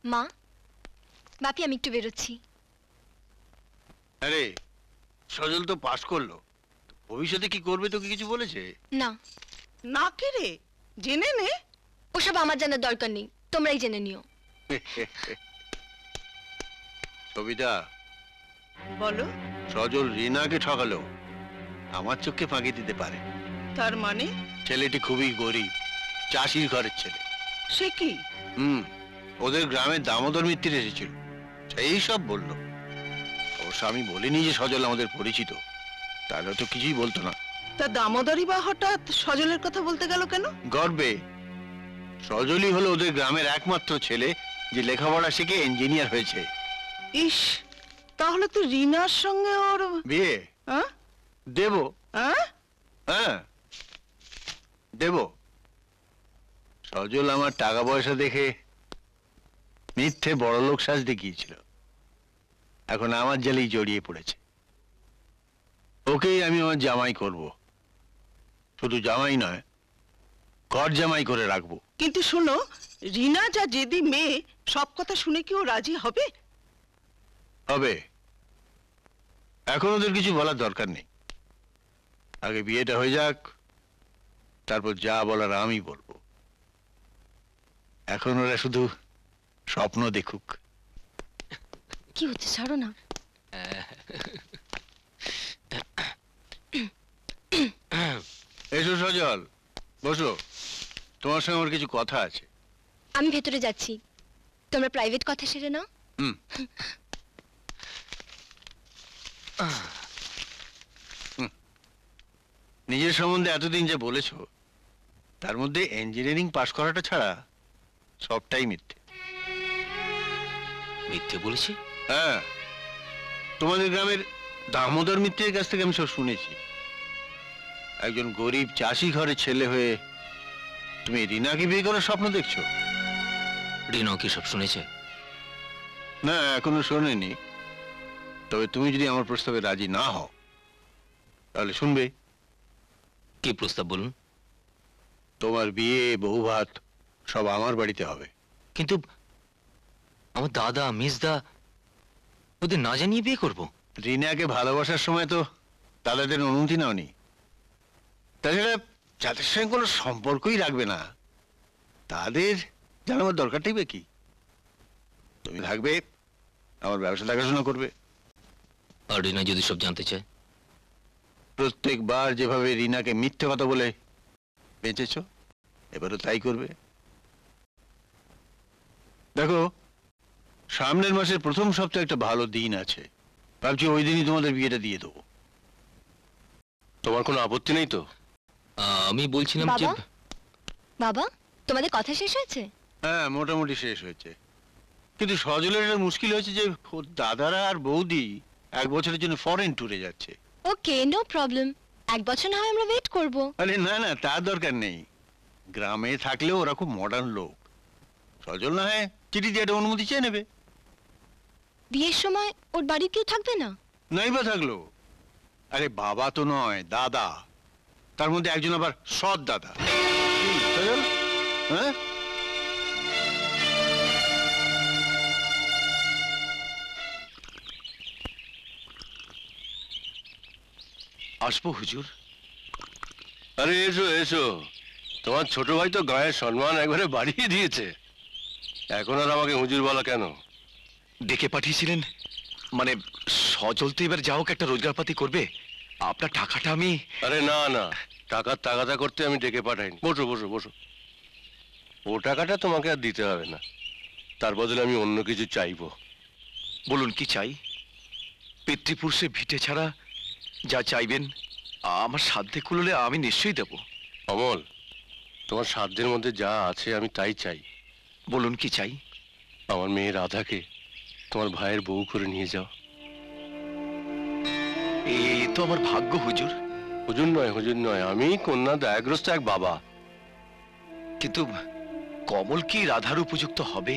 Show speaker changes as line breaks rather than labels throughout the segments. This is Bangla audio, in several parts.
মা, বাপি আমি একটু বেরোচ্ছি।
আরে সজল তো পাশ করলো, ভবিষ্যতে কি করবে তোকে কিছু বলেছে?
না।
না কে রে, জেনে নে।
ওসব আমার জানার দরকার নেই, তোমরাই জেনে নিও।
সবিতা,
বলো।
সজল রিনাকে ঠকালো, আমার চোখে ফাঁকি দিতে পারে।
তার মানে?
ছেলেটি খুবই গরিব, চাষির ঘরের ছেলে।
সে কি?
ওদের গ্রামে দামোদর মিত্তির এসেছিল, সেই সব বললো। অবশ্য আমি বলিনি যে সজল আমাদের পরিচিত, তাহলে তো কিছুই বলতো না।
তা দামোদরই বা হঠাৎ সজলের কথা বলতে গেল কেন?
গর্বে। সজলই হলো ওদের গ্রামের একমাত্র ছেলে যে লেখাপড়া শিখে ইঞ্জিনিয়ার হয়েছে।
ইস, তাহলে তো রিনার সঙ্গে ওর
বিয়ে দেব। হ্যাঁ দেব। সজল আমার টাকা পয়সা দেখে মিথ্যে বড়লোক সাজ দেখিয়েছিল, এখন আমার জালেই জড়িয়ে পড়েছে। ওকেই আমি আমার জামাই করব, শুধু জামাই নয়, ঘর জামাই করে রাখবো।
কিন্তু শোনো, রিনা যা জেদি মেয়ে, সব কথা শুনে কি ও রাজি হবে?
হবে। এখন ওদের কিছু বলার দরকার নেই, আগে বিয়েটা হয়ে যাক, তারপর যা বলার আমি বলবো। এখন ওরা শুধু স্বপ্ন দেখুক।
কি হচ্ছে, ছাড়ো না।
এসো সজল, বসো, তোমার সঙ্গে আমার কিছু কথা আছে।
আমি ভেতরে যাচ্ছি, তোমরা প্রাইভেট কথা সেরে নাও।
নিজের সম্বন্ধে এতদিন যে বলেছো, তার মধ্যে ইঞ্জিনিয়ারিং পাশ করাটা ছাড়া সবটাই মিথ্যে।
মিথ্যে বলেছি?
হ্যাঁ, তোমাদের গ্রামের দামোদর মিত্রের কাছ থেকে আমি সব শুনেছি। একজন গরিব চাষি ঘরের ছেলে হয়ে তুমি রিনাকে বিয়ে করার স্বপ্ন দেখছো?
রিনাও কি সব শুনেছে?
না, এখনো শোনেনি। তবে তুমি যদি আমার প্রস্তাবে রাজি না হও, তাহলে শুনবে।
কি প্রস্তাব বলুন?
তোমার বিয়ে, বউ ভাত সব আমার বাড়িতে হবে।
কিন্তু আমার দাদা মিসদা ওদের না জানিয়ে বিয়ে করব?
রিনাকে ভালোবাসার সময় তো দাদাদের অনুমতি নাওনি। তাছাড়া যাদের সঙ্গে কোনো সম্পর্কই রাখবে না, তাদের জানাবার দরকারটাই বা কি? তুমি থাকবে, আমার ব্যবসা দেখাশোনা করবে।
আর রিনা যদি সব জানতে চায়?
প্রত্যেকবার যেভাবে রিনাকে মিথ্যে কথা বলে বেঁচেছ, এবারও তাই করবে। দেখো, সামনের মাসের প্রথম সপ্তাহে একটা ভালো দিন আছে, ভাবছি ওই দিনই তোমাদের বিয়েটা দিয়ে দেবো। তোমার কোনো আপত্তি নেই তো?
আমি বলছিলাম যে
বাবা, তোমাদের কথা শেষ হয়েছে?
হ্যাঁ, মোটামুটি শেষ হয়েছে। কিন্তু সজলের এটা মুশকিল হয়েছে যে ওর দাদারা আর বৌদি 1 বছরের জন্য ফরেন ট্যুরে যাচ্ছে।
ওকে, নো প্রবলেম, 1 বছর না হয় আমরা ওয়েট করব।
আরে না না, তার দরকার নেই। গ্রামে থাকলেও ওরা খুব মডার্ন লোক। সজল না হয় চিঠি দিয়ে একটা অনুমতি চেয়ে নেবে।
বিয়ের সময় ওর বাড়ির কেউ থাকবে না?
নাই বা থাকলো, আরে বাবা তো নয়, দাদা। তার মধ্যে একজন আবার সৎ দাদা। সজল, হ্যাঁ?
আসবো হুজুর? আরে এসো এসো, তোমার ছোট ভাই তো গায়ের সম্মান একবারে বাড়িয়ে দিয়েছে। এখন আর আমাকে হুজুর বলা কেন?
ডেকে পাঠিয়েছিলেন, মানে সজল তো এবার যাও একটা রোজগারপাতি করবে, আপনার টাকাটা আমি।
আরে না না, টাকার তাগাদা করতে আমি ডেকে পাঠাইনি। বসো বসো বসো। ও টাকাটা তোমাকে আর দিতে হবে না, তার বদলে আমি অন্য কিছু চাইবো।
বলুন কি চাই? পিতৃপুরুষে ভিটে ছাড়া যা চাইবেন আমার সাধ্যে কুলোলে আমি নিশ্চয়ই দেব।
অমল, তোমার সাধ্যের মধ্যে যা আছে আমি তাই চাই।
বলুন কি চাই?
আমার মেয়ে রাধাকে তোমার ভাইয়ের বউ করে নিয়ে যাও।
এ তো আমার ভাগ্য হুজুর।
হুজুর নয়, হুজুর নয়, আমি কন্যা দায়গ্রস্ত এক বাবা।
কিন্তু কমল কি রাধার উপযুক্ত হবে?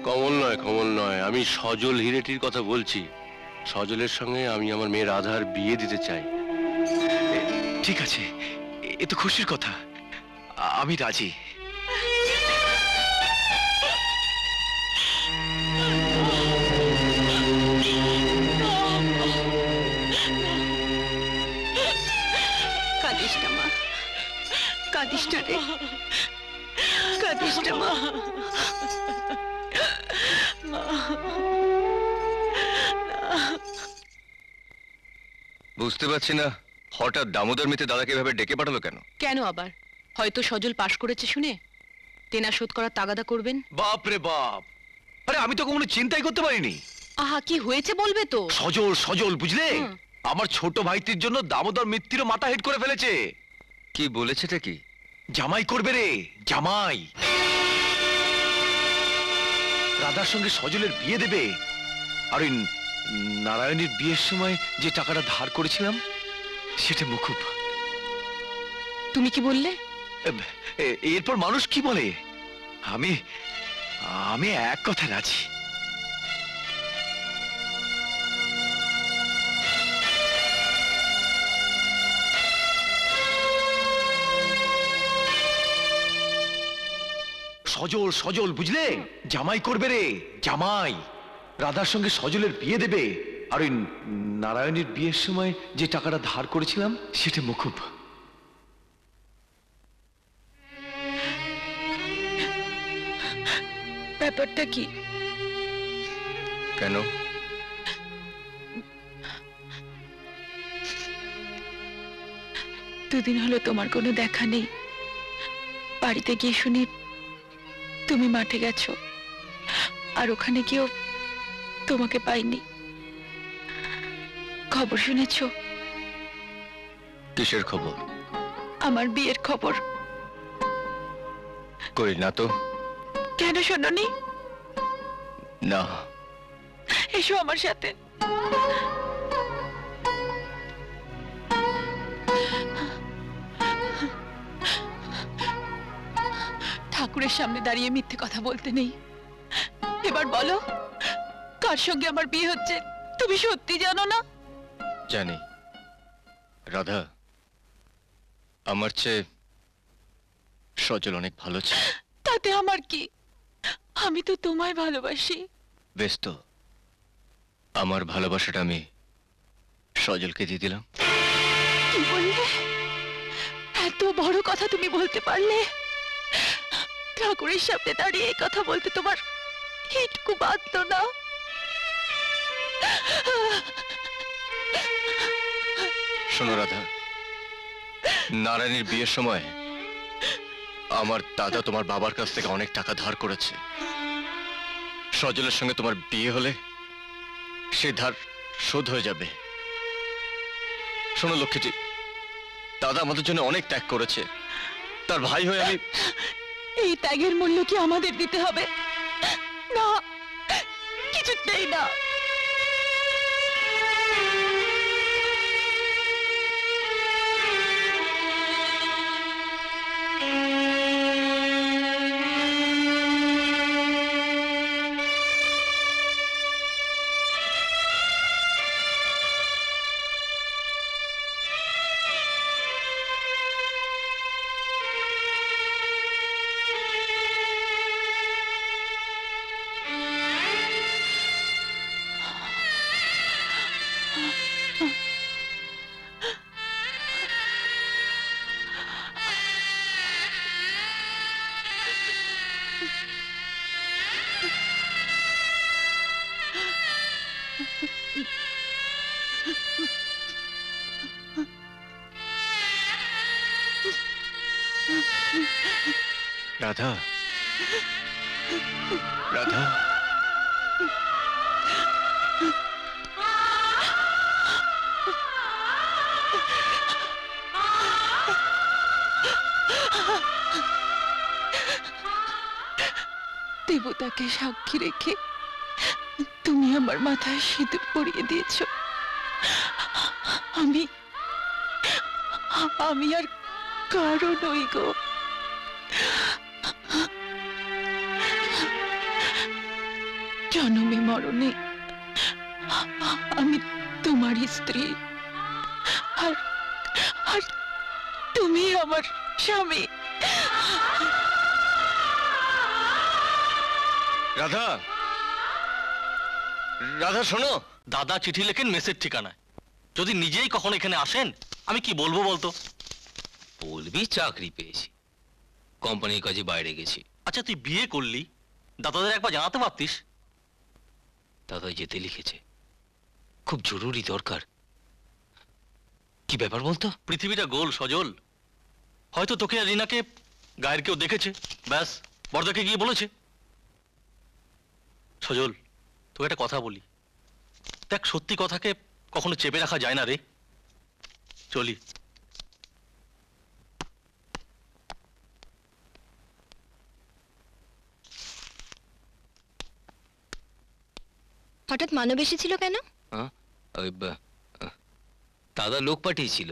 কমল নয়, কমল নয়, আমি সজল হিরেটির কথা বলছি। সজলের সঙ্গে আমি আমার মেয়ে রাধার বিয়ে দিতে চাই।
ঠিক আছে, এ তো খুশির কথা, আমি রাজি।
রে, কাঁদিস না মা।
বুঝতে পারছি না হঠাৎ দামোদর মিত্র দাদাকে এভাবে ডেকে পাঠালো কেন?
কেন আবার? হয়তো সজল পাশ করেছে শুনে তেনা শোধ করার তাগাদা করবেন।
বাপ রে বাপ, আরে আমি তো কোনো চিন্তাই করতে পারিনি।
আহা, কি হয়েছে বলবে তো।
সজল সজল বুঝলে,
হুম।
আমার ছোট ভাইটির জন্য দামোদর মিত্তিরও মাথা হেড করে ফেলেছে।
কি বলেছেটা কি?
জামাই করবে রে, জামাই। রাধার সঙ্গে সজলের বিয়ে দেবে, আর ওই নারায়ণীর বিয়ের সময় যে টাকাটা ধার করেছিলাম সেটা মুকুব।
তুমি কি বললে?
এরপর মানুষ কি বলে, আমি আমি এক কথা রাজি। সজল সজল বুঝলে, জামাই করবে রে, জামাই। রাধার সঙ্গে সজলের বিয়ে দেবে, আর ওই নারায়ণীর বিয়ের সময় যে টাকাটা ধার করেছিলাম সেটা মুকুব।
ব্যাপারটা কি?
কেন?
দুদিন হলো তোমার কোনো দেখা নেই। বাড়িতে গিয়ে শুনি তুমি মাঠে গেছো, আর ওখানে গিয়েও তোমাকে পাইনি। খবর শুনেছো?
কিসের খবর?
আমার বিয়ের খবর।
কই না তো।
কেন শোনোনি?
না।
এসো আমার সাথে। ঠাকুরের সামনে দাঁড়িয়ে মিথ্যে কথা বলতে নেই। এবার বলো, কার সঙ্গে আমার বিয়ে হচ্ছে তুমি সত্যি জানো না?
জানি। রাধা, আমার চেয়ে সজল অনেক ভালো ছিল।
তাতে আমার কি? আমি তো তোমায় ভালোবাসি।
বেশ তো, আমার ভালোবাসাটা আমি সজলকে দিয়ে দিলাম।
কি বললে? এত বড় কথা তুমি বলতে পারলে? ঠাকুরের সামনে দাঁড়িয়ে এই কথা বলতে তোমার হিটকু বাঁধলো না?
শোনো রাধা, নারায়ণীর বিয়ের সময় আমার দাদা তোমার বাবার কাছ থেকে অনেক টাকা ধার করেছে। সজলের সঙ্গে তোমার বিয়ে হলে সে ধার শোধ হয়ে যাবে। শোনো লক্ষ্মীটি, দাদা আমাদের জন্য অনেক ত্যাগ করেছে। তার ভাই হয়ে আমি...
এই ত্যাগের মূল্য কি আমাদের দিতে হবে? না, কিছুতেই না।
রাধা, রাধা,
দেবতাকে সাক্ষী রেখে তুমি আমার মাথায় সিঁদুর পরিয়ে দিয়েছ। আমি আমি আর কারো নই গো। জন্মে মরণে আমি তোমারই স্ত্রী, আর আর তুমি আমার স্বামী।
রাধা, রাধা শোনো। দাদা চিঠি লেখেন মেসের ঠিকানায়। যদি নিজেই কখন এখানে আসেন আমি কি বলবো বলতো? বলবি চাকরি পেয়েছি,
কোম্পানির কাজে বাইরে গেছি।
আচ্ছা তুই বিয়ে করলি, দাদাদের একবার জানাতে পারতিস।
দাদা যেতে লিখেছে, খুব জরুরি দরকার। কি ব্যাপার বলতো?
পৃথিবীটা গোল সজল, হয়তো তোকে আর রিনাকে গায়ের কেউ দেখেছে, ব্যাস বড়দাকে গিয়ে বলেছে। সজল, তোকে একটা কথা বলি, দেখ সত্যি কথাকে কখনো চেপে রাখা যায় না রে। চলি।
হঠাৎ মানব এসেছিল কেন?
ওই দাদা লোক পাঠিয়েছিল,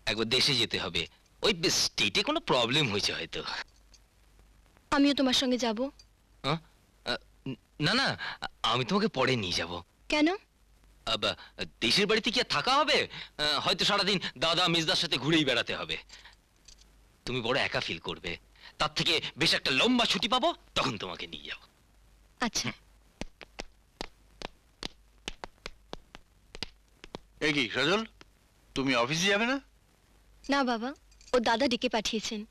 একবার দেশে যেতে হবে, ওই স্টেটে কোনো প্রবলেম হয়েছে হয়তো।
আমিও তোমার সঙ্গে যাব।
না না, আমি তোমাকে পরে নিয়ে যাব।
কেন?
দেশের বাড়িতে কি আর থাকা হবে? হয়তো সারাদিন দাদা মেজদার সাথে ঘুরেই বেড়াতে হবে। তুমি বড় একা ফিল করবে, তার থেকে বেশ একটা লম্বা ছুটি পাবো, তখন তোমাকে নিয়ে যাব।
আচ্ছা।
এ কি সজল, তুমি অফিসে যাবে না?
না বাবা, ও দাদা ডেকে পাঠিয়েছেন।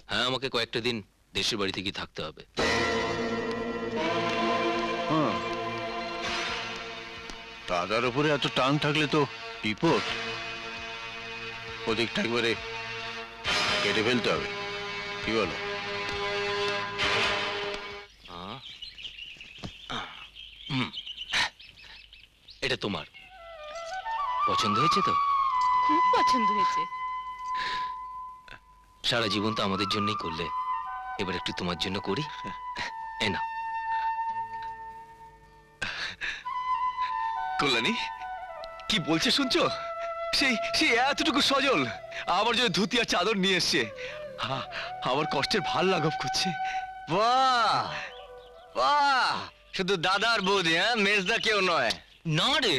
হ্যাঁ, আমাকে কয়েকটা দিন দেশের বাড়িতে গিয়ে থাকতে হবে।
হ্যাঁ, দাদার উপরে এত টান থাকলে তো বিপদ। ওদিকটা একবারে কেটে ফেলতে হবে, কি বলো?
এটা তোমার পছন্দ হয়েছে তো?
খুব পছন্দ হয়েছে।
সারা জীবন তো আমাদের জন্যই করলে, এবার একটু তোমার জন্য করি। এ না
কল্যাণী, কি বলছে শুনছো? সেই সেই এতটুকু সজল আমার জন্য ধুতি আর চাদর নিয়ে এসছে। আমার কষ্টের ভাল লাঘব করছে।
বাহ বাহ, শুধু দাদার বৌদি, হ্যাঁ, মেজদা কেউ নয়।
না রে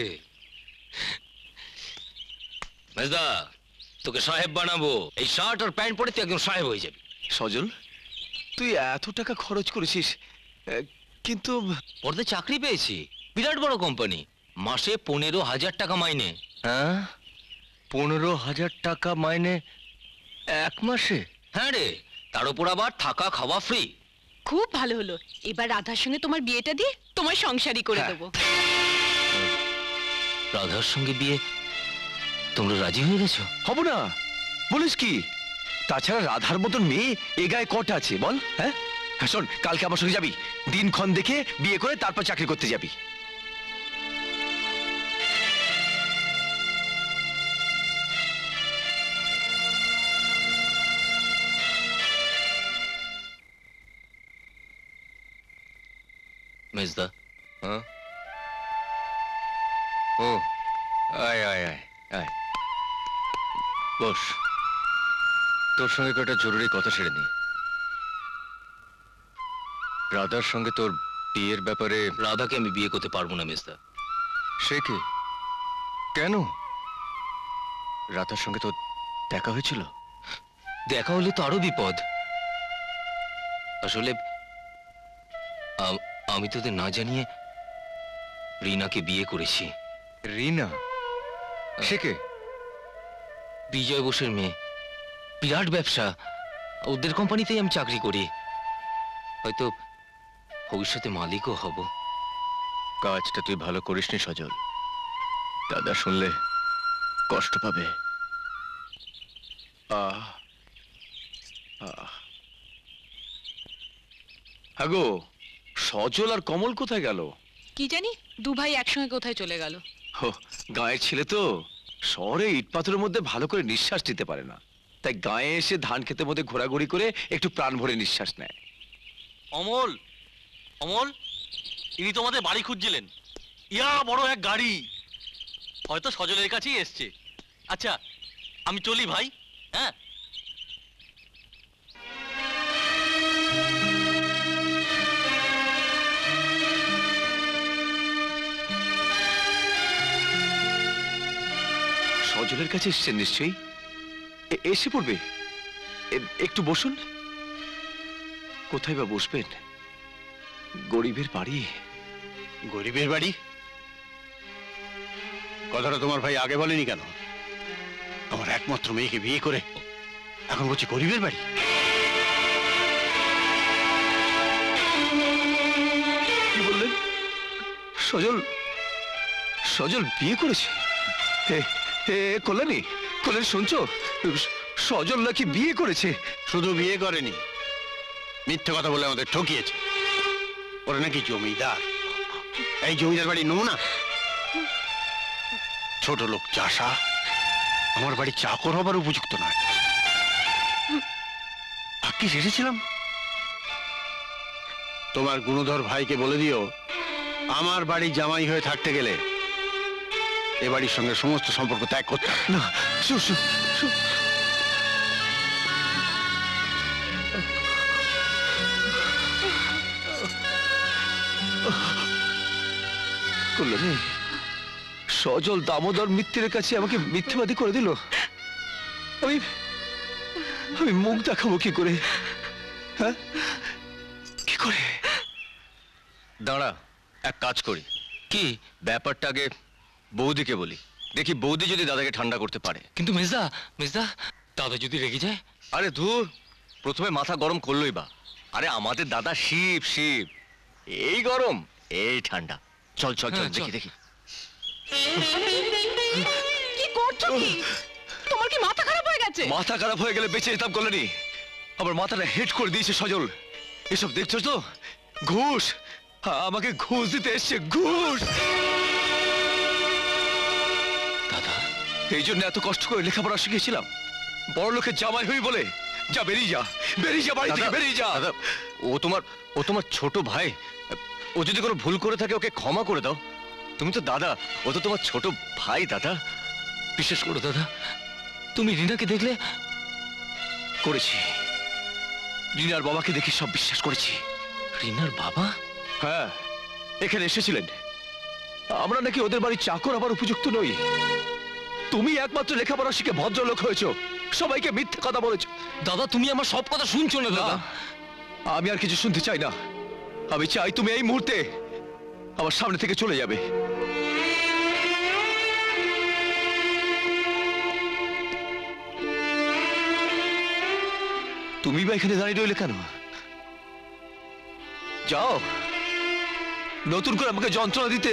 মেজদা, তোকে সাহেব বানাবো। এই শার্ট আর প্যান্ট পরে তুই একদম সাহেব হয়ে যাবি।
সজল, তুই এত টাকা খরচ করেছিস, কিন্তু
পরে চাকরি পেয়েছি, বিরাট বড় কোম্পানি, মাসে 15,000 টাকা মাইনে।
হ্যাঁ, 15,000 টাকা মাইনে এক মাসে?
হ্যাঁ রে, তার উপর আবার থাকা খাওয়া ফ্রি।
খুব ভালো হলো, এবার রাধার সঙ্গে তোমার বিয়েটা দিয়ে তোমার সংসারই করে দেবো।
রাধার সঙ্গে বিয়ে? তোমরা রাজি হয়ে গেছো?
হব না বলিস কি? তাছাড়া রাধার মতন মেয়ে এ গায়ে কটা আছে বল? হ্যাঁ, শোন, কালকে আমার সঙ্গে যাবি, দিনক্ষণ দেখে বিয়ে করে তারপর চাকরি করতে যাবি।
মেজদা,
হ্যাঁ, ও আয় আয় আয় আয়, বস। তোর সঙ্গে কয়েকটা জরুরি কথা সেরে নি। রাধার সঙ্গে তোর বিয়ের ব্যাপারে।
রাধাকে আমি বিয়ে করতে পারবো না মেজদা।
সে কি? কেন? রাধার সঙ্গে তোর দেখা হয়েছিল?
দেখা হলে তো আরো বিপদ। আসলে আমি তোদের না জানিয়ে রিনাকে বিয়ে করেছি।
রিনা? সে কে?
বিজয় বোসের মেয়ে, বিরাট ব্যবসা, ওদের কোম্পানিতেই আমি চাকরি করি, হয়তো ভবিষ্যতে মালিকও হব।
কাজটা তুই ভালো করিসনি সজল, দাদা শুনলে কষ্ট পাবে।
হ্যাঁ গো, সজল আর কমল কোথায় গেল?
কি জানি, দু ভাই একসঙ্গে কোথায় চলে গেল।
গায়ের ছেলে তো শহরে ইট পাথরের মধ্যে ভালো করে নিঃশ্বাস নিতে পারে না, তাই গায়ে এসে ধান ক্ষেতের মধ্যে ঘোরাঘুরি করে একটু প্রাণ ভরে নিঃশ্বাস নেয়।
অমল, অমল, ইনি তোমাদের বাড়ি খুঁজছিলেন। ইয়া বড় এক গাড়ি, হয়তো সজলের কাছেই এসছে। আচ্ছা আমি চলি ভাই, হ্যাঁ।
সজলের কাছে এসছেন নিশ্চয়ই, এসে পড়বে। একটু বসুন। কোথায় বা বসবেন? গরিবের বাড়ি।
গরিবের বাড়ি? কথাটা তোমার ভাই আগে বলেনি কেন? আমার একমাত্র মেয়েকে বিয়ে করে এখন বলছি গরিবের বাড়ি।
সজল সজল বিয়ে করেছে? কল্যাণী, কল্যাণী শুনছো? সজল নাকি বিয়ে করেছে?
শুধু বিয়ে করেনি, মিথ্যে কথা বলে আমাদের ঠকিয়েছে। ওরা নাকি জমিদার। এই জমিদার বাড়ি নমুনা। ছোট লোক চাষা আমার বাড়ি চাকর হবার উপযুক্ত নয়। ভাগ্যিস এসেছিলাম। তোমার গুণধর ভাইকে বলে দিও, আমার বাড়ি জামাই হয়ে থাকতে গেলে এ বাড়ির সঙ্গে সমস্ত সম্পর্ক ত্যাগ করতে হবে।
না, কল্যাণী, সজল দামোদর মিত্রের কাছে আমাকে মিথ্যেবাদী করে দিল। আমি আমি মুখ দেখাবো কি করে? হ্যাঁ, কি করে?
দাঁড়া, এক কাজ করি। কি ব্যাপারটা আগে বৌদিকে বলি, দেখি বৌদি যদি দাদাকে ঠান্ডা করতে পারে।
কিন্তু মেজদা, মেজদা, দাদা যদি রেগে যায়?
আরে ধুর, প্রথমে মাথা গরম করলোই বা। আরে আমাদের দাদা শিব শিব, এই গরম এই ঠান্ডা। চল চল চল, দেখি দেখি।
কি করছো কি? তোমার কি মাথা খারাপ হয়ে গেছে?
মাথা খারাপ হয়ে গেলে বেঁচে যেতাম কল্যাণী। আমার মাথাটা হেড করে দিয়েছে সজল। এসব দেখছো তো? ঘুষ, আমাকে ঘুষ দিতে এসছে, ঘুষ।
দাদা,
এই জন্য এত কষ্ট করে লেখাপড়া শিখেছিলাম, বড় লোকের জামাই হই বলে। যা, বেরিয়ে যা, বেরিয়ে যা বাড়ি থেকে, বেরিয়ে যা।
দাদা, ও তোমার ছোট ভাই। ও যদি কোনো ভুল করে থাকে ওকে ক্ষমা করে দাও। তুমি তো দাদা, ও তো তোমার ছোট ভাই দাদা।
বিশ্বাস করো দাদা, তুমি রিনাকে দেখলে?
করেছি, রিনার বাবাকে দেখে সব বিশ্বাস করেছি।
রিনার বাবা?
হ্যাঁ, এখানে এসেছিলেন। আমরা নাকি ওদের বাড়ির চাকর আবার উপযুক্ত নই। তুমি একমাত্র লেখাপড়া শিখে ভদ্রলোক হয়েছো, সবাইকে মিথ্যে কথা বলেছো।
দাদা, তুমি আমার সব কথা শুনছো না দাদা?
আমি আর কিছু শুনতে চাই না। আমি চাই তুমি এই মুহূর্তে আমার সামনে থেকে চলে যাবে। তুমি বা এখানে দাঁড়িয়ে রইলে কেন? যাও, নতুন করে আমাকে যন্ত্রণা দিতে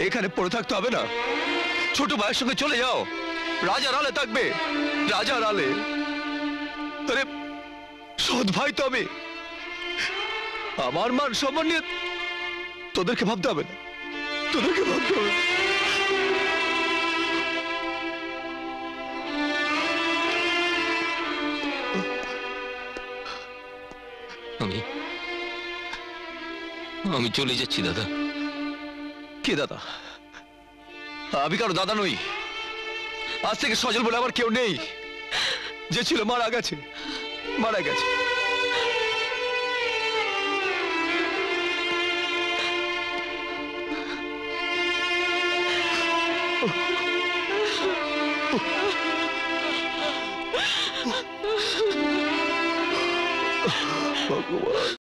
এখানে পড়ে থাকতে হবে না। ছোট ভাইয়ের সঙ্গে চলে যাও, রাজার আলে থাকবে, রাজার আলে। আরে সৎ ভাই তো আমি, আমার মান সম্মান নিয়ে তোদেরকে ভাবতে হবে না, তোদেরকে ভাবতে হবে না।
আমি চলে যাচ্ছি দাদা।
কে দাদা? আমি কারো দাদা নই। আজ থেকে সজল বলে আমার কেউ নেই। যে ছিল মারা গেছে, মারা গেছে। ভগবান।